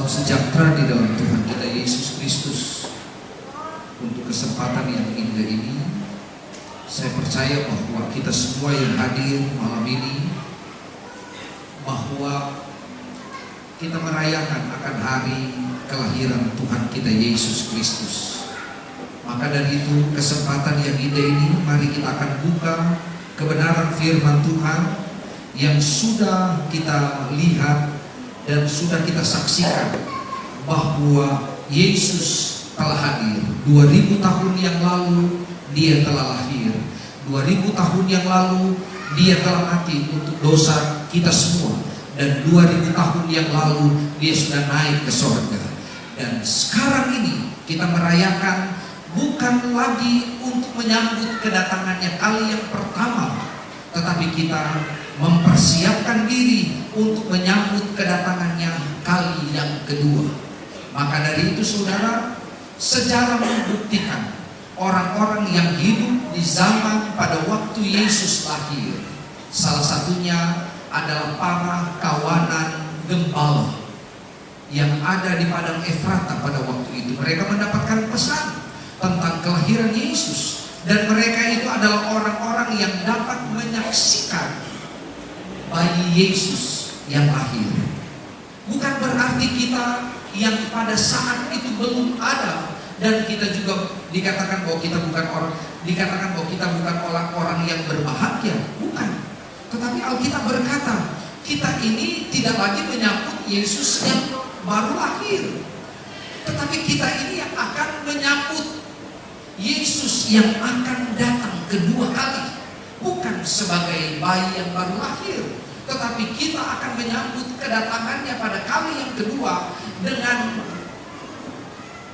sejahtera di dalam Tuhan kita Yesus Kristus. Untuk kesempatan yang indah ini, saya percaya bahwa kita semua yang hadir malam ini, bahwa kita merayakan akan hari kelahiran Tuhan kita Yesus Kristus. Maka dari itu, kesempatan yang indah ini, mari kita akan buka kebenaran firman Tuhan yang sudah kita lihat dan sudah kita saksikan, bahwa Yesus telah hadir. 2000 tahun yang lalu Dia telah lahir. 2000 tahun yang lalu Dia telah mati untuk dosa kita semua. Dan 2000 tahun yang lalu Dia sudah naik ke surga. Dan sekarang ini kita merayakan bukan lagi untuk menyambut kedatangannya kali yang pertama, tetapi kita mempersiapkan diri untuk menyambut kedatangannya kali yang kedua. Maka dari itu saudara, sejarah membuktikan orang-orang yang hidup di zaman pada waktu Yesus lahir, salah satunya adalah para kawanan gembala yang ada di padang Efrata pada waktu itu. Mereka mendapatkan pesan tentang kelahiran Yesus, dan mereka itu adalah orang-orang yang dapat menyaksikan bayi Yesus yang lahir. Bukan berarti kita yang pada saat itu belum ada, dan kita juga dikatakan bahwa kita bukan orang yang berbahagia, bukan. Tetapi Alkitab berkata, kita ini tidak lagi menyambut Yesus yang baru lahir, tetapi kita ini yang akan menyambut Yesus yang akan datang kedua kali. Bukan sebagai bayi yang baru lahir, tetapi kita akan menyambut kedatangannya pada kali yang kedua dengan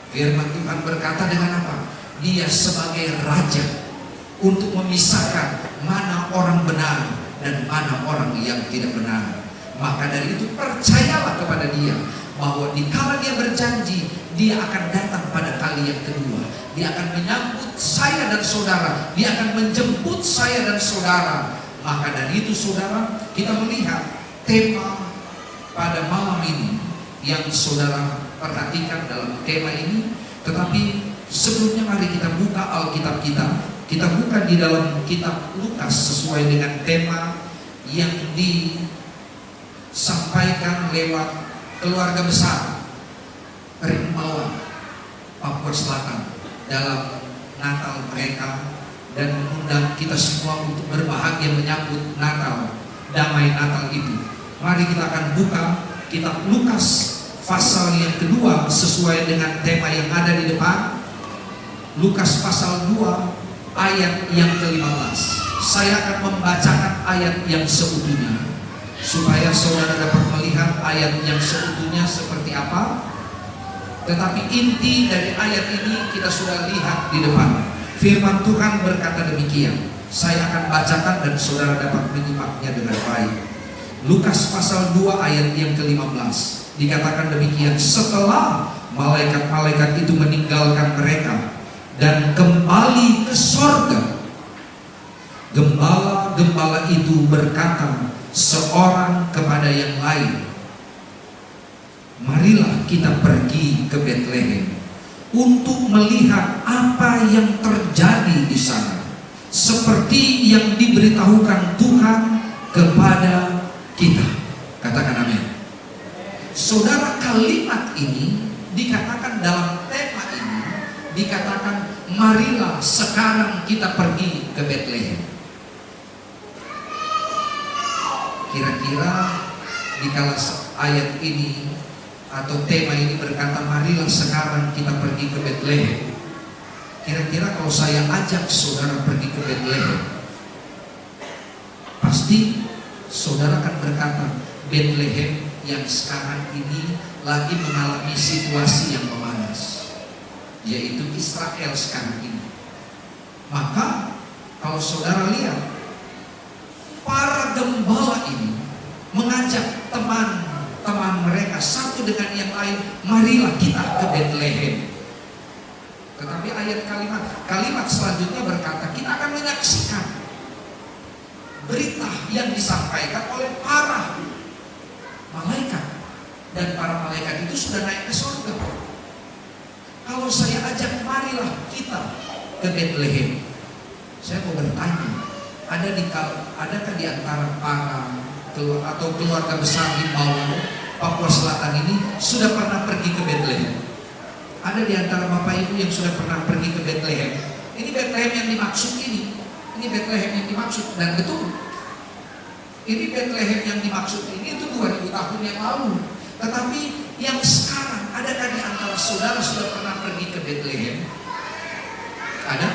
firman Tuhan berkata dengan apa? Dia sebagai raja untuk memisahkan mana orang benar dan mana orang yang tidak benar. Maka dari itu percayalah kepada Dia, bahwa dikala Dia berjanji, Dia akan datang pada kali yang kedua. Dia akan menyambut saya dan saudara. Dia akan menjemput saya dan saudara. Maka dari itu saudara, kita melihat tema pada malam ini yang saudara perhatikan dalam tema ini. Tetapi sebelumnya mari kita buka Alkitab kita. Kita buka di dalam kitab Lukas sesuai dengan tema yang disampaikan lewat keluarga besar Rimbawan Papua Selatan dalam Natal mereka, dan mengundang kita semua untuk berbahagia menyambut Natal, damai Natal itu. Mari kita akan buka kitab Lukas pasal yang kedua sesuai dengan tema yang ada di depan. Lukas pasal 2 ayat yang ke-15. Saya akan membacakan ayat yang seutuhnya supaya saudara dapat melihat ayat yang seutuhnya seperti apa. Tetapi inti dari ayat ini kita sudah lihat di depan. Firman Tuhan berkata demikian. Saya akan bacakan dan saudara dapat menyimaknya dengan baik. Lukas pasal 2 ayat yang ke-15. Dikatakan demikian, setelah malaikat-malaikat itu meninggalkan mereka dan kembali ke sorga, gembala-gembala itu berkata seorang kepada yang lain, marilah kita pergi ke Betlehem untuk melihat apa yang terjadi di sana, seperti yang diberitahukan Tuhan kepada kita. Katakan amin. Saudara, kalimat ini dikatakan dalam tema ini, dikatakan marilah sekarang kita pergi ke Betlehem. Kira-kira dikala ayat ini atau tema ini berkata marilah sekarang kita pergi ke Betlehem, kira-kira kalau saya ajak saudara pergi ke Betlehem, pasti saudara akan berkata, Betlehem yang sekarang ini lagi mengalami situasi yang memanas, yaitu Israel sekarang ini. Maka kalau saudara lihat, para gembala ini mengajak teman-teman mereka satu dengan yang lain, marilah kita ke Betlehem. Tetapi ayat kalimat selanjutnya berkata, kita akan menyaksikan berita yang disampaikan oleh para malaikat, dan para malaikat itu sudah naik ke surga. Kalau saya ajak, marilah kita ke Bethlehem. Saya mau bertanya, adakah di antara para atau keluarga besar di Bawang, Papua Selatan ini sudah pernah pergi ke Bethlehem? Ada di antara Bapak Ibu yang sudah pernah pergi ke Bethlehem? Ini Bethlehem yang dimaksud ini. Ini Bethlehem yang dimaksud, dan betul. Ini Bethlehem yang dimaksud ini itu 2000 tahun yang lalu. Tetapi yang sekarang, adakah di antara saudara sudah pernah pergi ke Bethlehem? Ada?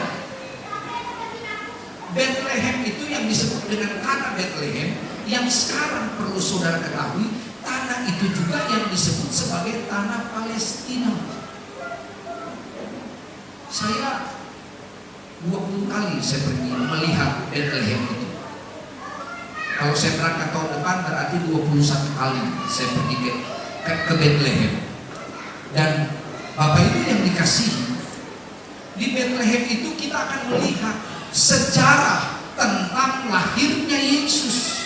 Bethlehem itu yang disebut dengan tanah Bethlehem, yang sekarang perlu saudara ketahui, tanah itu juga yang disebut sebagai tanah Palestina. Saya 20 kali saya pergi melihat Bethlehem itu. Kalau saya berangkat tahun depan berarti 21 kali saya pergi ke Bethlehem. Dan Bapak Ibu yang dikasihi, di Bethlehem itu kita akan melihat sejarah tentang lahirnya Yesus,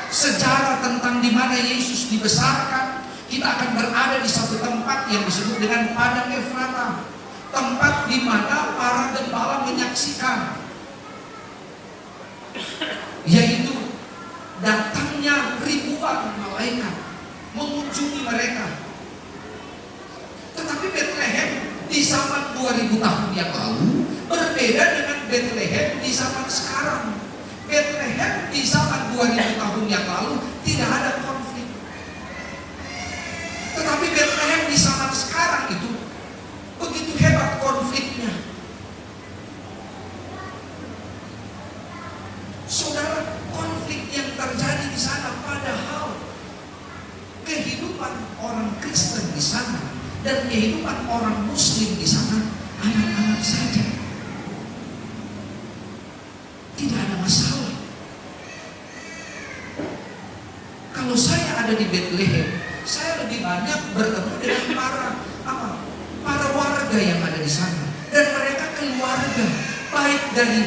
sejarah tentang di mana Yesus dibesarkan. Kita akan berada di satu tempat yang disebut dengan Padang Efrata, tempat di mana para gembala menyaksikan, yaitu datangnya ribuan malaikat mengunjungi mereka. Tetapi Bethlehem di zaman 2000 tahun yang lalu berbeda dengan Bethlehem di zaman sekarang. Bethlehem di zaman 2000 tahun yang lalu tidak ada konflik. Tetapi Bethlehem di zaman sekarang itu begitu hebat konfliknya. Saudara, konflik yang terjadi di sana, padahal kehidupan orang Kristen di sana dan kehidupan orang Muslim di sana anak-anak saja. Tidak ada masalah. Kalau saya ada di Bethlehem, saya lebih banyak bertemu dengan para warga yang ada di sana, dan mereka keluarga, baik dari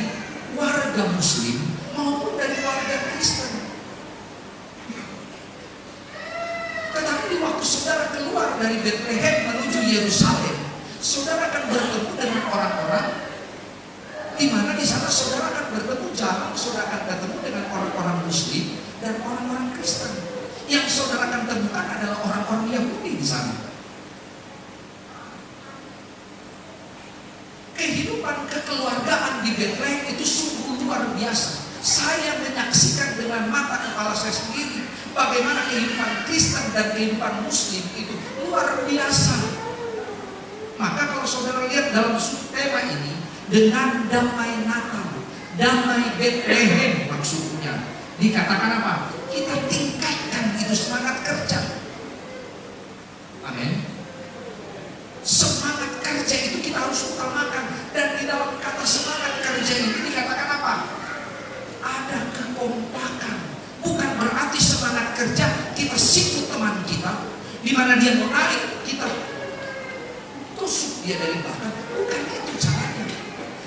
warga Muslim maupun dari warga Kristen. Tetapi di waktu saudara keluar dari Bethlehem menuju Yerusalem, saudara akan bertemu dengan orang-orang di mana di sana saudara akan bertemu, saudara akan bertemu dengan orang-orang Muslim dan orang-orang Kristen. Yang saudara akan temukan adalah orang-orang Yahudi di sana. Kehidupan kekeluargaan di Bethlehem itu sungguh luar biasa. Saya menyaksikan dengan mata kepala saya sendiri bagaimana kehidupan Kristen dan kehidupan Muslim itu luar biasa. Maka kalau saudara lihat dalam tema ini, dengan damai Natal, damai Bethlehem maksudnya, dikatakan apa? Kita tingkatkan itu semangat kerja. Amin. Semangat kerja itu kita harus utamakan. Dan di dalam kata semangat kerja ini dikatakan apa? Ada kekompakan. Bukan berarti semangat kerja kita sikut teman kita, di mana dia mau naik kita tusuk dia dari belakang. Bukan itu caranya.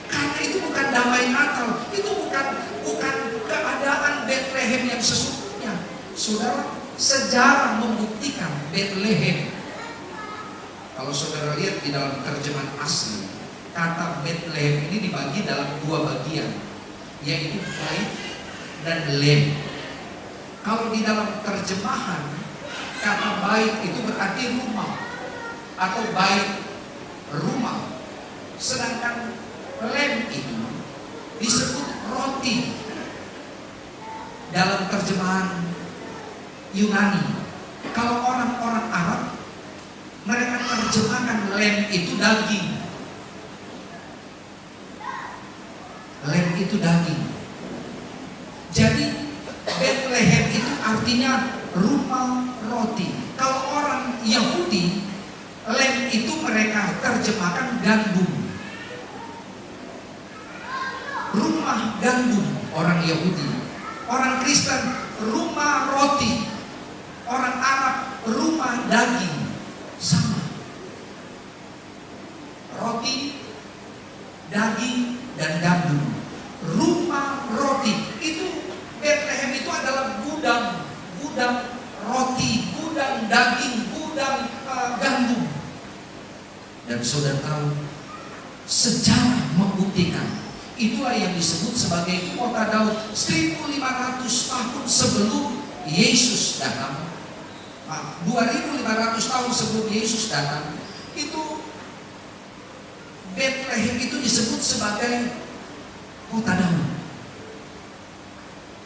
Karena itu bukan damai Natal. Itu bukan keadaan Bethlehem yang sesungguhnya. Saudara, sejarah membuktikan Bethlehem. Kalau saudara lihat di dalam terjemahan asli, kata Bethlehem ini dibagi dalam dua bagian, yaitu bait dan lem. Kalau di dalam terjemahan, kata bait itu berarti rumah atau bait rumah, sedangkan lem itu disebut roti. Dalam terjemahan Yunani, kalau orang-orang Arab, mereka terjemahkan lem itu daging. Lem itu daging. Jadi Bethlehem itu artinya rumah roti. Kalau orang Yahudi, lem itu mereka terjemahkan gandum. Rumah gandum orang Yahudi. Orang Kristen rumah roti. Orang Arab rumah daging. Sama. Roti, daging, dan gandum. Rumah roti. Itu Bethlehem itu adalah gudang roti, gudang daging, gudang Dan saudara tahu, sejarah membuktikan itulah yang disebut sebagai kota Daud 1500 tahun sebelum Yesus datang. 2500 tahun sebelum Yesus datang, itu Bethlehem itu disebut sebagai kota Daud.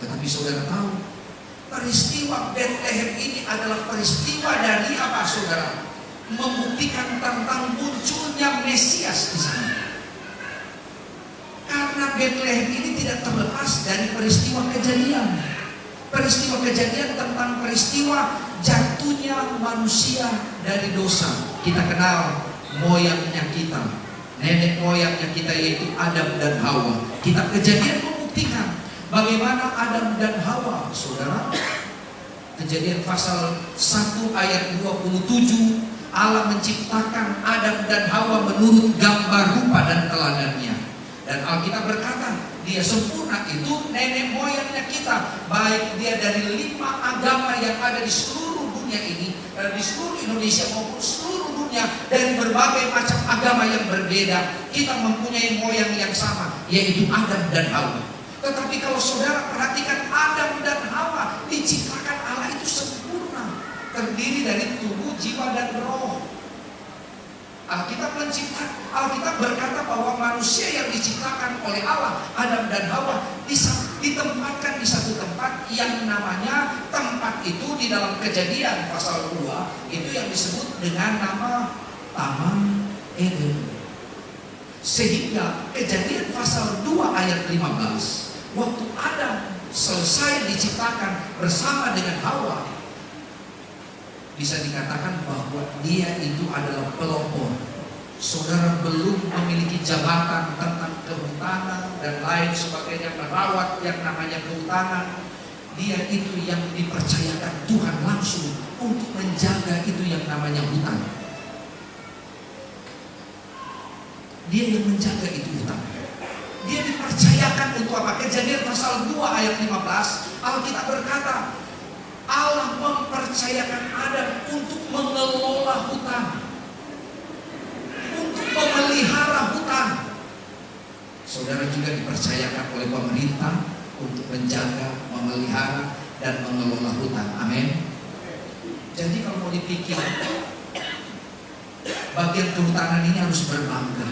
Tetapi saudara tahu, peristiwa Bethlehem ini adalah peristiwa dari apa, saudara? Membuktikan tentang munculnya Mesias di sana. Karena Bethlehem ini tidak terlepas dari peristiwa kejadian. Peristiwa kejadian tentang peristiwa jatuhnya manusia dari dosa. Kita kenal moyangnya kita, nenek moyangnya kita, yaitu Adam dan Hawa. Kitab Kejadian membuktikan bagaimana Adam dan Hawa, saudara. Kejadian pasal 1 ayat 27, Allah menciptakan Adam dan Hawa menurut gambar rupa dan teladannya. Dan Alkitab berkata, dia sempurna, itu nenek moyangnya kita. Baik dia dari 5 agama yang ada di seluruh dunia ini, di seluruh Indonesia maupun seluruh dunia, dari berbagai macam agama yang berbeda, kita mempunyai moyang yang sama, yaitu Adam dan Hawa. Tetapi kalau saudara perhatikan, Adam dan Hawa diciptakan Allah itu sempurna, terdiri dari tubuh, jiwa, dan roh. Alkitab berkata bahwa manusia yang diciptakan oleh Allah, Adam dan Hawa, ditempatkan di satu tempat yang namanya, tempat itu di dalam Kejadian pasal 2 itu yang disebut dengan nama Taman Eden. Sehingga Kejadian pasal 2 ayat 15, waktu Adam selesai diciptakan bersama dengan Hawa, bisa dikatakan bahwa dia itu adalah pelopor. Saudara belum memiliki jabatan tentang kehutanan dan lain sebagainya, merawat yang namanya kehutanan. Dia itu yang dipercayakan Tuhan langsung untuk menjaga itu yang namanya hutan. Dia yang menjaga itu hutan. Dia dipercayakan untuk apa? Kejadian pasal 2 ayat 15, Alkitab berkata, Allah mempercayakan Adam untuk mengelola hutan, untuk memelihara hutan. Saudara juga dipercayakan oleh pemerintah untuk menjaga, memelihara, dan mengelola hutan. Amin. Jadi kalau mau dipikir, bagian kehutanan ini harus berbangga.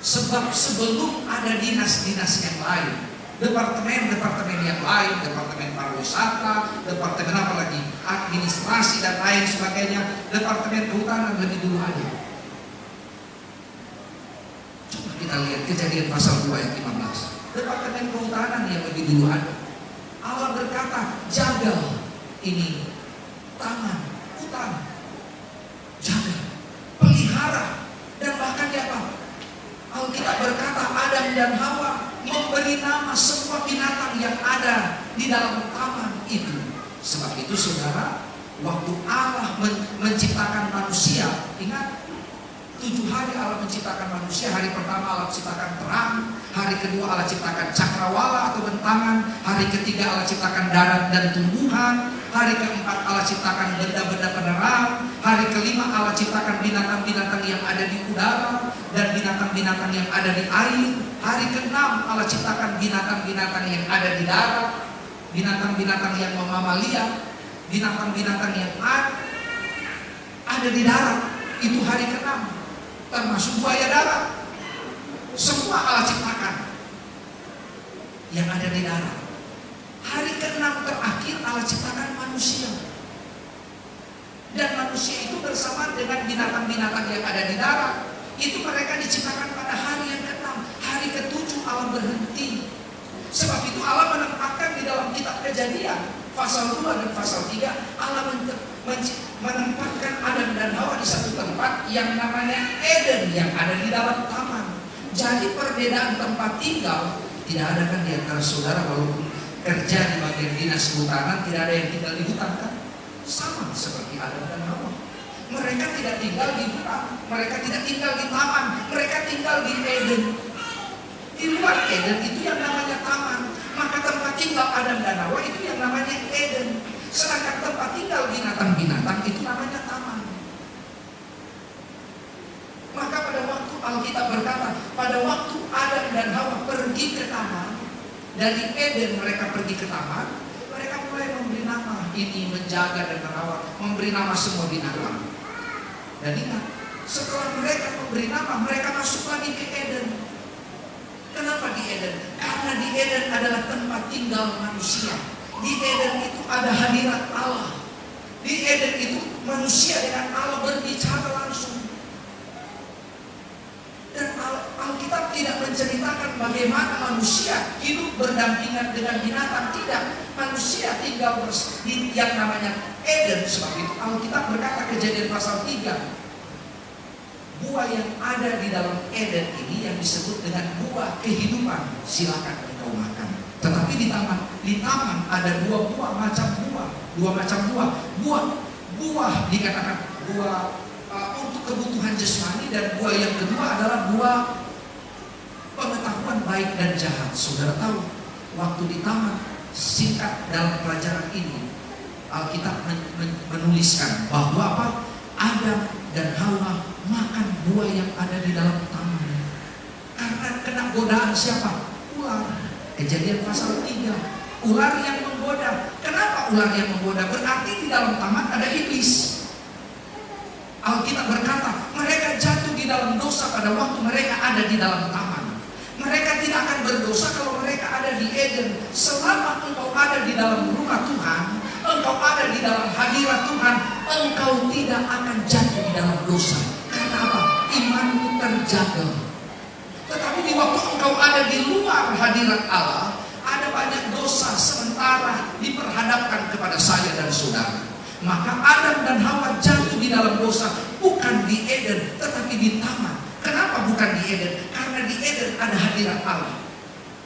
Sebab sebelum ada dinas-dinas yang lain, departemen-departemen yang lain, departemen pariwisata, departemen apa lagi, administrasi dan lain sebagainya, departemen kehutanan lebih dulu ada. Coba kita lihat Kejadian pasal 2 ayat 15, departemen kehutanan yang lebih dulu ada. Allah berkata, jaga ini taman hutan, jaga, pelihara, dan bahkan apa? Alkitab berkata Adam dan Hawa memberi nama semua binatang yang ada di dalam taman itu. Sebab itu saudara, waktu Allah menciptakan manusia, ingat 7 hari Allah menciptakan manusia. Hari pertama Allah ciptakan terang, hari kedua Allah ciptakan cakrawala atau bentangan, hari ketiga Allah ciptakan darat dan tumbuhan, hari keempat Allah ciptakan benda-benda penerang, hari kelima Allah ciptakan binatang-binatang yang ada di udara dan binatang-binatang yang ada di air, hari keenam Allah ciptakan binatang-binatang yang ada di darat, binatang-binatang yang memamalia, binatang-binatang yang ada di darat. Itu hari keenam, termasuk buaya darat. Semua Allah ciptakan yang ada di darat. Hari ke-6 terakhir Allah ciptakan manusia. Dan manusia itu bersama dengan binatang-binatang yang ada di darat. Itu mereka diciptakan pada hari yang ke-6. Hari ke-7 Allah berhenti. Sebab itu Allah menempatkan di dalam kitab Kejadian pasal 2 dan pasal 3, Allah menempatkan Adam dan Hawa di satu tempat yang namanya Eden, yang ada di dalam taman. Jadi perbedaan tempat tinggal tidak ada kan di antara saudara, walaupun kerja di bagian dinas kehutanan, tidak ada yang tinggal di hutan kan? Sama seperti Adam dan Hawa. Mereka tidak tinggal di hutan, mereka tidak tinggal di taman, mereka tinggal di Eden. Di luar Eden itu yang namanya taman. Maka tempat tinggal Adam dan Hawa itu yang namanya Eden. Sedangkan tempat tinggal binatang-binatang itu namanya taman. Dari Eden mereka pergi ke taman, mereka mulai memberi nama, ini menjaga dan merawat, memberi nama semua binatang. Dan ingat, setelah mereka memberi nama, mereka masuk lagi ke Eden. Kenapa di Eden? Karena di Eden adalah tempat tinggal manusia. Di Eden itu ada hadirat Allah. Di Eden itu manusia dengan Allah berbicara langsung. Dan Alkitab tidak menceritakan bagaimana manusia hidup berdampingan dengan binatang. Tidak. Manusia tinggal di yang namanya Eden. Sebab itu Alkitab berkata Kejadian pasal 3. Buah yang ada di dalam Eden ini yang disebut dengan buah kehidupan, silakan engkau makan. Tetapi di taman ada dua macam buah. Buah dikatakan buah untuk kebutuhan jasmani, dan buah yang kedua adalah buah pengetahuan baik dan jahat. Saudara tahu, waktu di taman, singkat dalam pelajaran ini, Alkitab menuliskan bahwa apa? Adam dan Hawa makan buah yang ada di dalam taman. Karena kena godaan siapa? Ular. Kejadian pasal 3. Ular yang menggoda. Kenapa ular yang menggoda? Berarti di dalam taman ada iblis. Alkitab berkata, mereka jatuh di dalam dosa pada waktu mereka ada di dalam taman. Mereka tidak akan berdosa kalau mereka ada di Eden. Selama engkau ada di dalam rumah Tuhan, engkau ada di dalam hadirat Tuhan, engkau tidak akan jatuh di dalam dosa. Karena apa? Imanmu terjaga. Tetapi di waktu engkau ada di luar hadirat Allah, ada banyak dosa sementara diperhadapkan kepada saya dan saudara. Maka Adam dan Hawa jatuh di dalam dosa, bukan di Eden, tetapi di taman. Kenapa bukan di Eden? Karena di Eden ada hadirat Allah.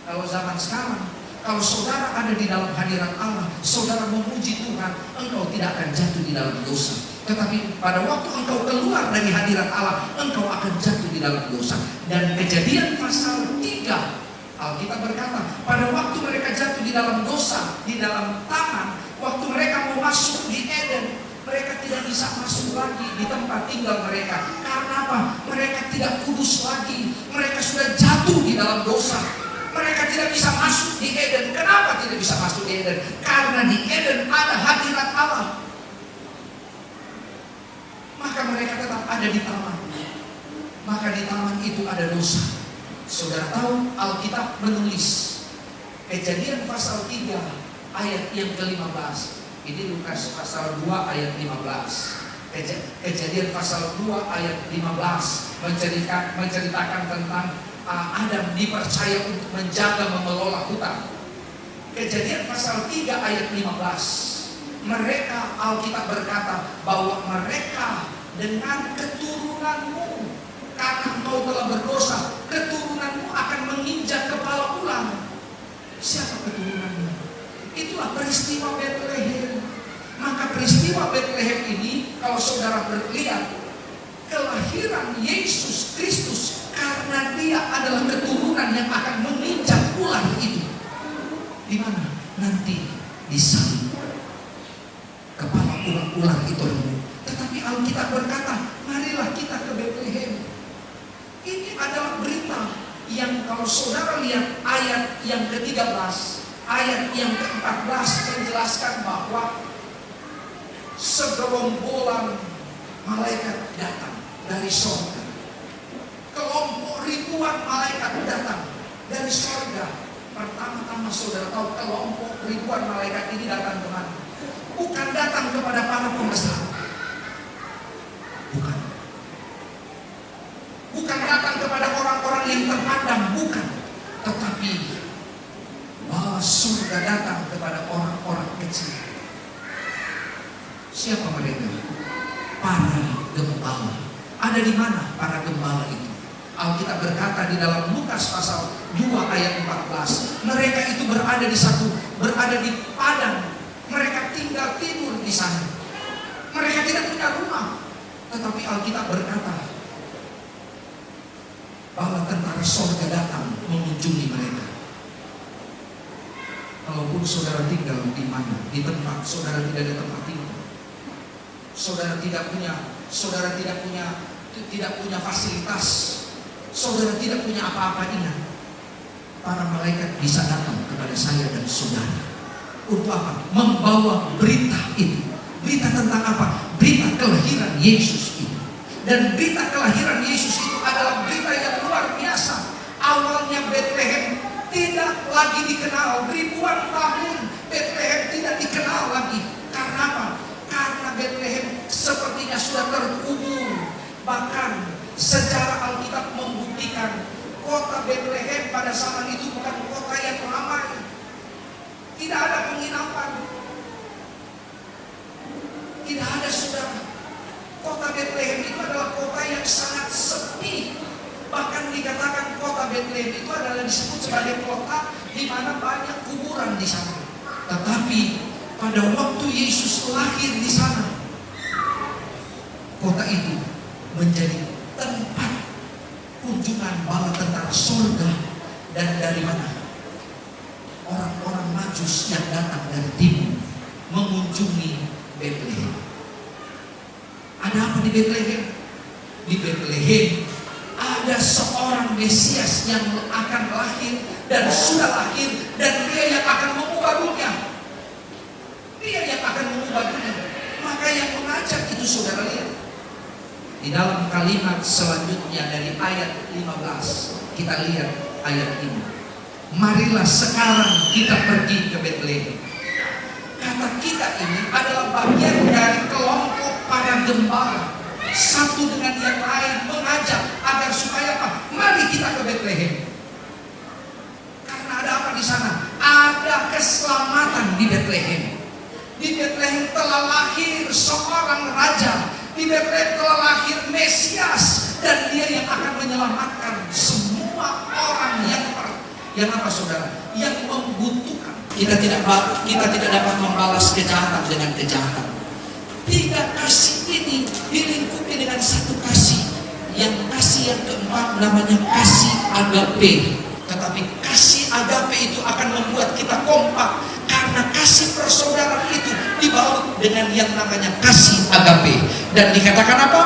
Kalau zaman sekarang, kalau saudara ada di dalam hadirat Allah, saudara memuji Tuhan, engkau tidak akan jatuh di dalam dosa. Tetapi pada waktu engkau keluar dari hadirat Allah, engkau akan jatuh di dalam dosa. Dan Kejadian pasal 3, Alkitab berkata, pada waktu mereka jatuh di dalam dosa, di dalam taman, waktu mereka mau masuk di Eden, mereka tidak bisa masuk lagi di tempat tinggal mereka. Karena apa? Mereka tidak kudus lagi. Mereka sudah jatuh di dalam dosa. Mereka tidak bisa masuk di Eden. Kenapa tidak bisa masuk di Eden? Karena di Eden ada hadirat Allah. Maka mereka tetap ada di taman. Maka di taman itu ada dosa. Saudara tahu, Alkitab menulis Kejadian pasal 3 ayat yang ke-15. Ini Lukas pasal 2 ayat 15. Kejadian pasal 2 ayat 15 menceritakan tentang Adam dipercaya untuk menjaga mengelola hutan. Kejadian pasal 3 ayat 15. Mereka, Alkitab berkata bahwa mereka dengan keturunanmu, karena engkau telah berdosa, keturunanmu akan menginjak kepala ular. Siapa keturunanmu? Itulah peristiwa Betlehem. Maka peristiwa Betlehem ini, kalau saudara berlihat, kelahiran Yesus Kristus, karena dia adalah keturunan yang akan menginjak ular itu. Di mana? Nanti disalib. Kepala ular itu remuk. Tetapi Alkitab berkata, marilah kita ke Betlehem. Ini adalah berita yang kalau saudara lihat ayat yang ke-13, ayat yang ke-14 menjelaskan bahwa segerombolan malaikat datang dari surga. Kelompok ribuan malaikat datang dari surga. Pertama-tama saudara tahu kelompok ribuan malaikat ini datang kemana? Bukan datang kepada para pembesar. Bukan datang kepada orang-orang yang terpandang, bukan. Tetapi surga datang kepada orang-orang kecil. Siapa mereka? Para gembala. Ada di mana para gembala itu? Alkitab berkata di dalam Lukas pasal 2 ayat 14, mereka itu berada di padang. Mereka tinggal tidur di sana. Mereka tidak punya rumah. Tetapi Alkitab berkata bahwa tentara surga datang mengunjungi mereka. Kalaupun saudara tinggal di mana, di tempat saudara tidak ada tempat tinggal, saudara tidak punya fasilitas, saudara tidak punya apa-apa, ingat, para malaikat bisa datang ke kepada saya dan saudara. Untuk apa? Membawa berita itu. Berita tentang apa? Berita kelahiran Yesus itu. Dan berita kelahiran Yesus itu adalah berita yang luar biasa. Awalnya Bethlehem tidak lagi dikenal. Ribuan tahun Bethlehem tidak dikenal lagi. Karena apa? Karena Bethlehem sepertinya sudah terkubur. Bahkan sejarah Alkitab membuktikan kota Bethlehem pada zaman itu bukan kota yang ramai. Tidak ada penginapan. Tidak ada, saudara. Kota Bethlehem itu adalah kota yang sangat sepi. Bahkan dikatakan kota Bethlehem itu adalah disebut sebagai kota di mana banyak kuburan di sana. Tetapi pada waktu Yesus lahir di sana, kota itu menjadi tempat kunjungan bala tentara surga. Dan dari mana? Orang-orang Majus yang datang dari timur mengunjungi Bethlehem. Ada apa di Bethlehem? Di Bethlehem ada seorang Mesias yang akan lahir dan sudah lahir, dan dia yang akan mengubah dunia. Dia yang akan mengubah dunia. Maka yang mengajak itu, saudara lihat di dalam kalimat selanjutnya dari ayat 15, kita lihat ayat ini. Marilah sekarang kita pergi ke Bethlehem. Kata kita ini adalah bagian dari kelompok para gembala, satu dengan yang lain mengajak agar supaya apa? Mari kita ke Bethlehem. Karena ada apa di sana? Ada keselamatan di Bethlehem. Di Bethlehem telah lahir seorang raja. Di Bethlehem telah lahir Mesias, dan dia yang akan menyelamatkan semua orang yang apa, saudara? Yang membutuhkan. Kita tidak dapat membalas kejahatan dengan kejahatan. Tiga kasih ini dilingkupi dengan satu kasih. Yang kasih yang keempat namanya kasih agape. Tetapi kasih agape itu akan membuat kita kompak, karena kasih persaudaraan itu dibalut dengan yang namanya kasih agape. Dan dikatakan apa?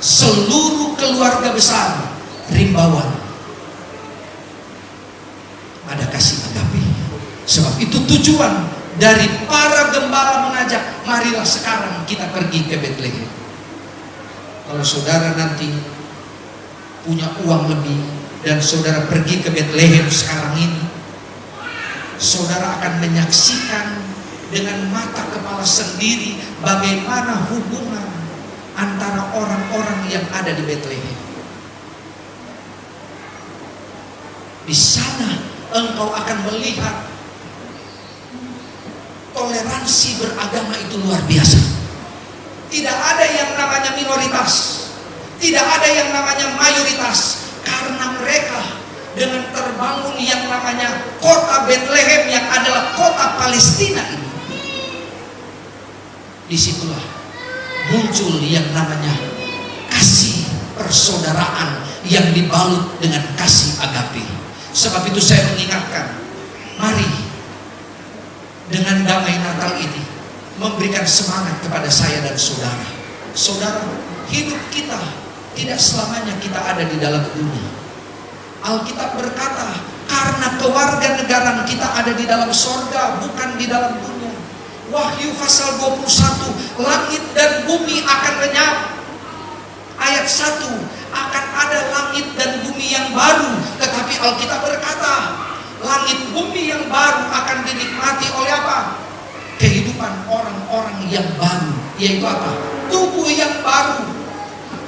Seluruh keluarga besar rimbawan ada kasih agape. Sebab itu tujuan dari para gembala mengajak, marilah sekarang kita pergi ke Bethlehem. Kalau saudara nanti punya uang lebih dan saudara pergi ke Bethlehem sekarang ini, saudara akan menyaksikan dengan mata kepala sendiri bagaimana hubungan antara orang-orang yang ada di Bethlehem. Di sana engkau akan melihat toleransi beragama itu luar biasa. Tidak ada yang namanya minoritas, tidak ada yang namanya mayoritas, karena mereka dengan terbangun yang namanya kota Bethlehem yang adalah kota Palestina ini, disitulah muncul yang namanya kasih persaudaraan yang dibalut dengan kasih agape. Sebab itu saya mengingatkan, mari dengan damai Natal ini memberikan semangat kepada saya dan saudara. Saudara, hidup kita tidak selamanya kita ada di dalam dunia. Alkitab berkata, karena kewarganegaraan kita ada di dalam sorga, bukan di dalam dunia. Wahyu pasal 21, langit dan bumi akan lenyap. Ayat 1, akan ada langit dan bumi yang baru. Tetapi Alkitab berkata, langit bumi yang baru akan dinikmati oleh apa? Kehidupan orang-orang yang baru. Yaitu apa? Tubuh yang baru.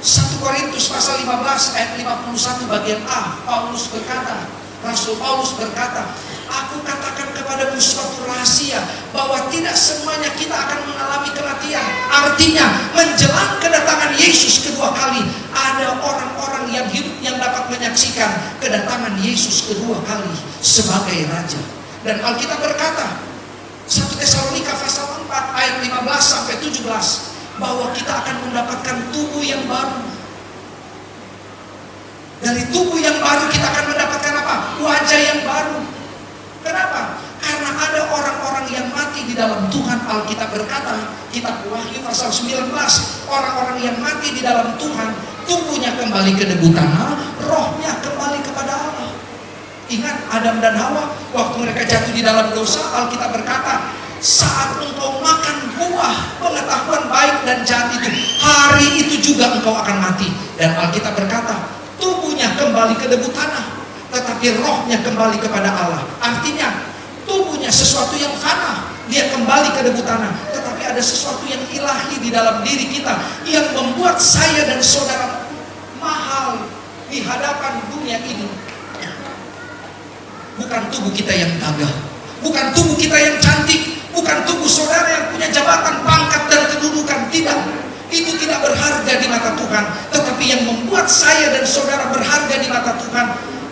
1 Korintus pasal 15 ayat 51 bagian A, Paulus berkata, Rasul Paulus berkata, aku katakan kepadamu suatu rahasia, bahwa tidak semuanya kita akan mengalami kematian. Artinya menjelang kedatangan Yesus kedua kali, ada orang-orang yang hidup yang dapat menyaksikan kedatangan Yesus kedua kali sebagai Raja. Dan Alkitab berkata 1 Tesalonika pasal 4 ayat 15 sampai 17, bahwa kita akan mendapatkan tubuh yang baru. Dari tubuh yang baru kita akan mendapatkan apa? Wajah yang baru. Kenapa? Karena ada orang-orang yang mati di dalam Tuhan. Alkitab berkata, kitab Wahyu pasal 19, orang-orang yang mati di dalam Tuhan, tubuhnya kembali ke debu tanah, rohnya kembali kepada Allah. Ingat Adam dan Hawa, waktu mereka jatuh di dalam dosa, Alkitab berkata, saat engkau makan buah pengetahuan baik dan jahat itu, hari itu juga engkau akan mati. Dan Alkitab berkata, tubuhnya kembali ke debu tanah, tetapi rohnya kembali kepada Allah. Artinya, tubuhnya sesuatu yang fana, dia kembali ke debu tanah. Tetapi ada sesuatu yang ilahi di dalam diri kita, yang membuat saya dan saudara mahal di hadapan dunia ini. Bukan tubuh kita yang gagah, bukan tubuh kita yang cantik, bukan tubuh saudara yang punya jabatan, pangkat, dan kedudukan. Tidak, itu tidak berharga di mata Tuhan. Tetapi yang membuat saya dan saudara berharga di mata Tuhan,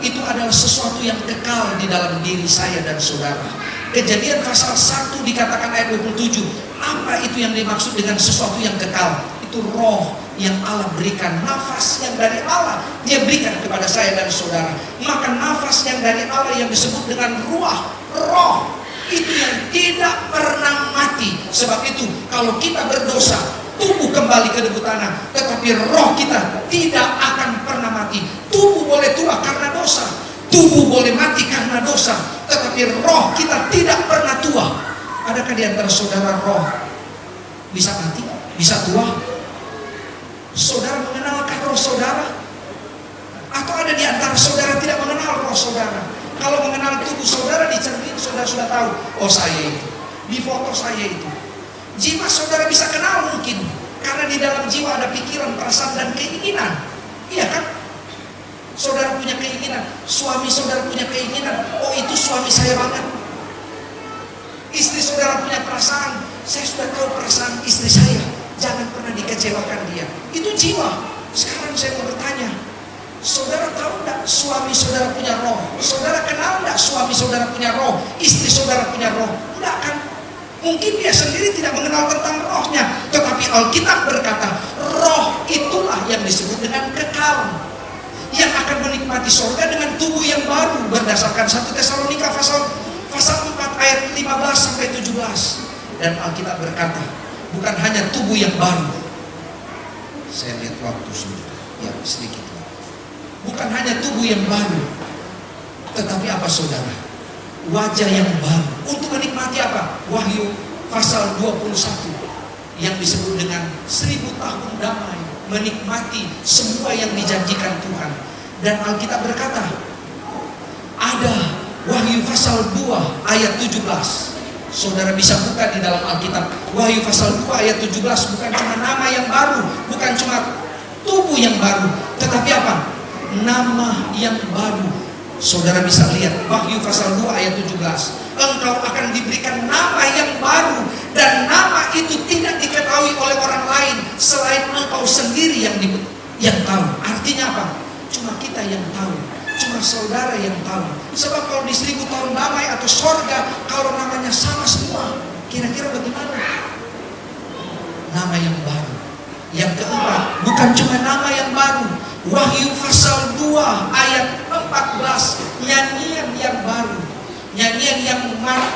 itu adalah sesuatu yang kekal di dalam diri saya dan saudara. Kejadian pasal 1 dikatakan ayat 27. Apa itu yang dimaksud dengan sesuatu yang kekal? Itu roh yang Allah berikan, nafas yang dari Allah Dia berikan kepada saya dan saudara. Maka nafas yang dari Allah yang disebut dengan ruah, roh, itu yang tidak pernah mati. Sebab itu kalau kita berdosa, tubuh kembali ke debu tanah, tetapi roh kita tidak akan pernah mati. Tubuh boleh tua karena dosa, tubuh boleh mati karena dosa, tetapi roh kita tidak pernah tua. Adakah di antara saudara roh bisa mati, bisa tua? Saudara mengenalkan roh saudara? Atau ada di antara saudara tidak mengenal roh saudara? Kalau mengenal tubuh saudara, di cermin saudara sudah tahu, oh saya itu, di foto saya itu. Jiwa saudara bisa kenal mungkin, karena di dalam jiwa ada pikiran, perasaan, dan keinginan. Iya kan? Saudara punya keinginan, suami saudara punya keinginan, oh itu suami saya banget. Istri saudara punya perasaan, saya sudah tahu perasaan istri saya, jangan pernah dikecewakan dia. Itu jiwa. Sekarang saya mau bertanya, saudara tahu enggak suami saudara punya roh? Saudara kenal enggak suami saudara punya roh? Istri saudara punya roh? Enggak kan? Mungkin dia sendiri tidak mengenal tentang rohnya. Tetapi Alkitab berkata, roh itulah yang disebut dengan kekal, yang akan menikmati surga dengan tubuh yang baru, berdasarkan 1 Tesalonika pasal 4 ayat 15 sampai 17. Dan Alkitab berkata, bukan hanya tubuh yang baru. Saya lihat waktu sudah, ya sedikit lagi. Bukan hanya tubuh yang baru, tetapi apa saudara? Wajah yang baru. Untuk menikmati apa? Wahyu pasal 21 yang disebut dengan 1000 tahun damai, menikmati semua yang dijanjikan Tuhan. Dan Alkitab berkata, ada Wahyu pasal 2 ayat 17. Saudara bisa buka di dalam Alkitab. Wahyu pasal 2 ayat 17. Bukan cuma nama yang baru, bukan cuma tubuh yang baru, tetapi apa? Nama yang baru. Saudara bisa lihat Wahyu pasal 2 ayat 17. Engkau akan diberikan nama yang baru, dan nama itu tidak diketahui oleh orang lain selain engkau sendiri yang tahu. Artinya apa? Cuma kita yang tahu, cuma saudara yang tahu. Sebab kalau di 1000 tahun damai atau sorga, kalau namanya sama semua, kira-kira bagaimana? Nama yang baru. Yang keempat, bukan cuma nama yang baru. Wahyu pasal 2 ayat 14, nyanyian yang baru. Nyanyian yang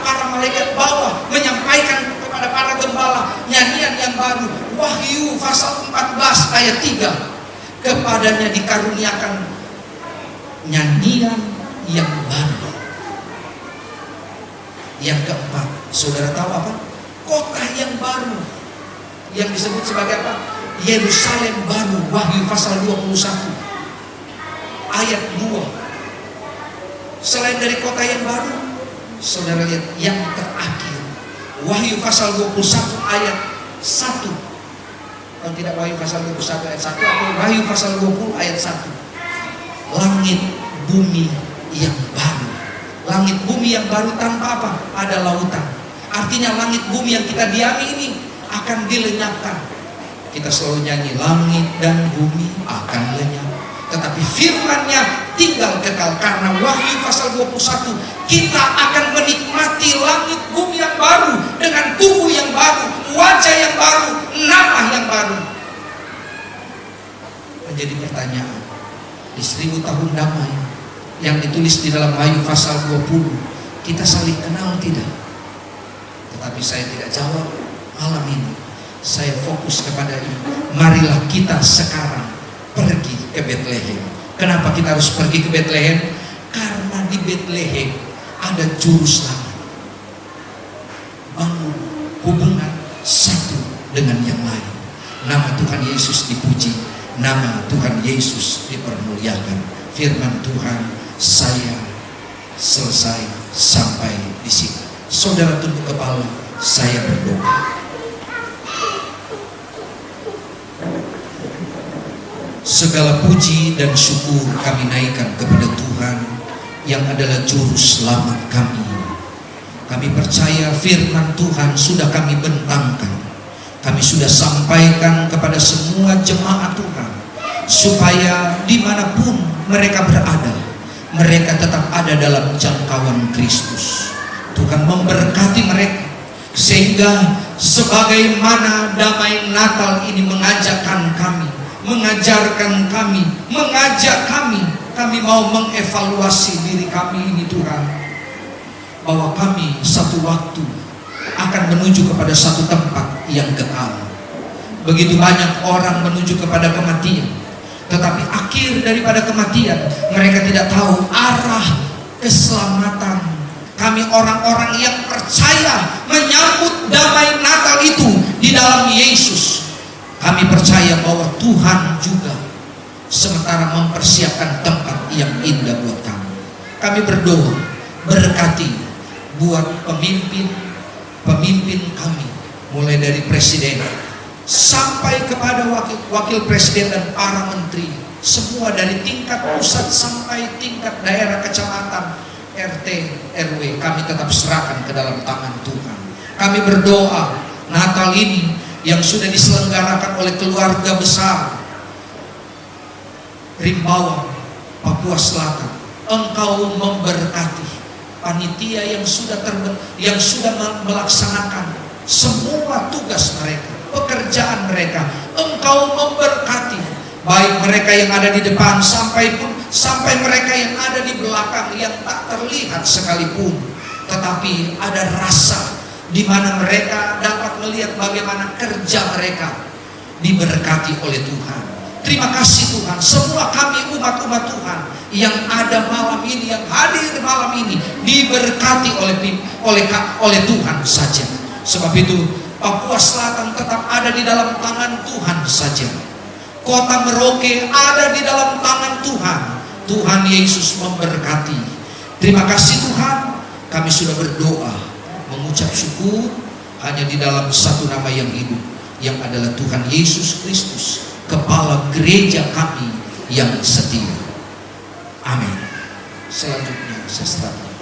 para malaikat bawah menyampaikan kepada para gembala. Nyanyian yang baru. Wahyu pasal 14 ayat 3. Kepadanya dikaruniakan nyanyian yang baru. Yang keempat, saudara tahu apa? Kota yang baru, yang disebut sebagai apa? Yerusalem baru. Wahyu pasal 21 ayat 2. Selain dari kota yang baru, saudara lihat yang terakhir, Wahyu pasal 21 ayat 1. Kalau tidak Wahyu pasal 21 ayat 1, atau Wahyu pasal 20 ayat 1. Langit bumi yang baru. Langit bumi yang baru tanpa apa? Ada lautan. Artinya langit bumi yang kita diami ini akan dilenyapkan. Kita selalu nyanyi, langit dan bumi akan lenyap, tetapi firman-Nya tinggal kekal. Karena Wahyu pasal 21, kita akan menikmati langit bumi yang baru, dengan tubuh yang baru, wajah yang baru, nama yang baru. Menjadi pertanyaan, di 1000 tahun damai yang ditulis di dalam Wahyu pasal 20, kita saling kenal tidak? Tetapi saya tidak jawab malam ini. Saya fokus kepada ini. Marilah kita sekarang pergi ke Betlehem. Kenapa kita harus pergi ke Betlehem? Karena di Bethlehem ada juru selamat. Bangun hubungan satu dengan yang lain. Nama Tuhan Yesus dipuji, nama Tuhan Yesus dipermuliakan. Firman Tuhan saya selesai sampai di sini. Saudara tunduk kepala, saya berdoa. Segala puji dan syukur kami naikkan kepada Tuhan yang adalah juru selamat kami. Kami percaya firman Tuhan sudah kami bentangkan, kami sudah sampaikan kepada semua jemaat Tuhan, supaya dimanapun mereka berada, mereka tetap ada dalam jangkauan Kristus. Tuhan memberkati mereka, sehingga sebagaimana damai Natal ini mengajarkan kami, mengajarkan kami, mengajak kami mau mengevaluasi diri kami ini Tuhan, bahwa kami satu waktu akan menuju kepada satu tempat yang kekal. Begitu banyak orang menuju kepada kematian, tetapi akhir daripada kematian mereka tidak tahu arah keselamatan. Kami orang-orang yang percaya menyambut damai Natal itu di dalam Yesus, kami percaya bahwa Tuhan juga sementara mempersiapkan tempat yang indah buat kami. Kami berdoa, berkati buat pemimpin kami, mulai dari presiden sampai kepada wakil presiden dan para menteri, semua dari tingkat pusat sampai tingkat daerah, kecamatan, RT, RW, kami tetap serahkan ke dalam tangan Tuhan. Kami berdoa Natal ini yang sudah diselenggarakan oleh keluarga besar Rimbawan, Papua Selatan, Engkau memberkati panitia yang sudah melaksanakan semua tugas mereka, pekerjaan mereka. Engkau memberkati baik mereka yang ada di depan sampai mereka yang ada di belakang yang tak terlihat sekalipun, tetapi ada rasa di mana mereka dapat melihat bagaimana kerja mereka diberkati oleh Tuhan. Terima kasih Tuhan, semua kami umat-umat Tuhan yang ada malam ini, yang hadir malam ini, diberkati oleh Tuhan saja. Sebab itu Papua Selatan tetap ada di dalam tangan Tuhan saja. Kota Merauke ada di dalam tangan Tuhan. Tuhan Yesus memberkati. Terima kasih Tuhan, kami sudah berdoa, mengucap syukur hanya di dalam satu nama yang hidup, yang adalah Tuhan Yesus Kristus, Kepala gereja kami yang setia. Amin. Selanjutnya saya serahkan